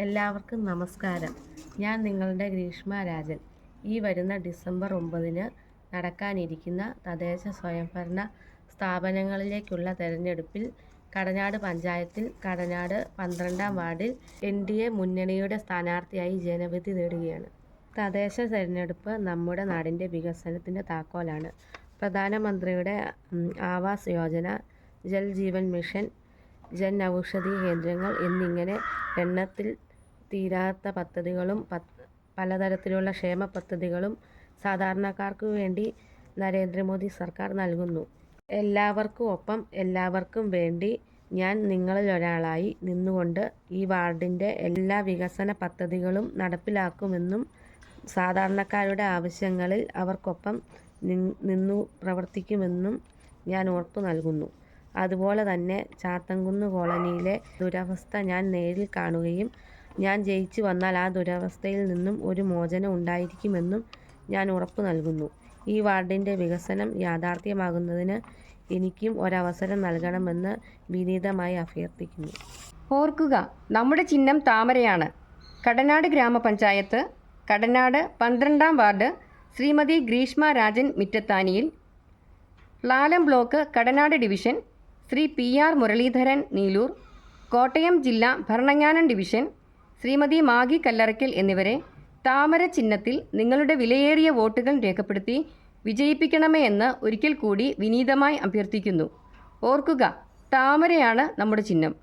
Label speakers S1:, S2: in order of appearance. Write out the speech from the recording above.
S1: എല്ലാവർക്കും നമസ്കാരം. ഞാൻ നിങ്ങളുടെ ഗ്രീഷ്മ രാജൻ. ഈ വരുന്ന ഡിസംബർ 9 നടക്കാനിരിക്കുന്ന തദ്ദേശ സ്വയംഭരണ സ്ഥാപനങ്ങളിലേക്കുള്ള തെരഞ്ഞെടുപ്പിൽ കടനാട് പഞ്ചായത്തിൽ കടനാട് 12-ാം വാർഡിൽ NDA മുന്നണിയുടെ സ്ഥാനാർത്ഥിയായി ജനവിധി തേടുകയാണ്. തദ്ദേശ തെരഞ്ഞെടുപ്പ് നമ്മുടെ നാടിൻ്റെ വികസനത്തിൻ്റെ താക്കോലാണ്. പ്രധാനമന്ത്രിയുടെ ആവാസ് യോജന, ജൽ ജീവൻ മിഷൻ, ജൻ ഔഷധി കേന്ദ്രങ്ങൾ എന്നിങ്ങനെ എണ്ണത്തിൽ തീരാത്ത പദ്ധതികളും പലതരത്തിലുള്ള ക്ഷേമ പദ്ധതികളും സാധാരണക്കാർക്ക് വേണ്ടി നരേന്ദ്രമോദി സർക്കാർ നൽകുന്നു. എല്ലാവർക്കും ഒപ്പം എല്ലാവർക്കും വേണ്ടി ഞാൻ നിങ്ങളിൽ ഒരാളായി നിന്നുകൊണ്ട് ഈ വാർഡിൻ്റെ എല്ലാ വികസന പദ്ധതികളും നടപ്പിലാക്കുമെന്നും സാധാരണക്കാരുടെ ആവശ്യങ്ങളിൽ അവർക്കൊപ്പം നിന്നു പ്രവർത്തിക്കുമെന്നും ഞാൻ ഉറപ്പു നൽകുന്നു. അതുപോലെ തന്നെ ചാത്തൻകുന്ന് കോളനിയിലെ ദുരവസ്ഥ ഞാൻ നേരിൽ കാണുകയും ഞാൻ ജയിച്ചു വന്നാൽ ആ ദുരവസ്ഥയിൽ നിന്നും ഒരു മോചനം ഉണ്ടായിരിക്കുമെന്നും ഞാൻ ഉറപ്പു നൽകുന്നു. ഈ വാർഡിൻ്റെ വികസനം യാഥാർത്ഥ്യമാകുന്നതിന് എനിക്കും ഒരവസരം നൽകണമെന്ന് വിനീതമായി അഭ്യർത്ഥിക്കുന്നു.
S2: ഓർക്കുക, നമ്മുടെ ചിഹ്നം താമരയാണ്. കടനാട് ഗ്രാമപഞ്ചായത്ത്, കടനാട് 12-ാം വാർഡ്, ശ്രീമതി ഗ്രീഷ്മ രാജൻ മിറ്റത്താനിയിൽ. Lalam block Kadanad division Shri PR Muraleedharan Neelur. Kottayam ജില്ലാ ഭരണങ്ങാനം ഡിവിഷൻ ശ്രീമതി മാഗി കല്ലറയ്ക്കൽ എന്നിവരെ താമര ചിഹ്നത്തിൽ നിങ്ങളുടെ വിലയേറിയ വോട്ടുകൾ രേഖപ്പെടുത്തി വിജയിപ്പിക്കണമേ എന്ന് ഒരിക്കൽ കൂടി വിനീതമായി അഭ്യർത്ഥിക്കുന്നു. ഓർക്കുക, താമരയാണ് നമ്മുടെ ചിഹ്നം.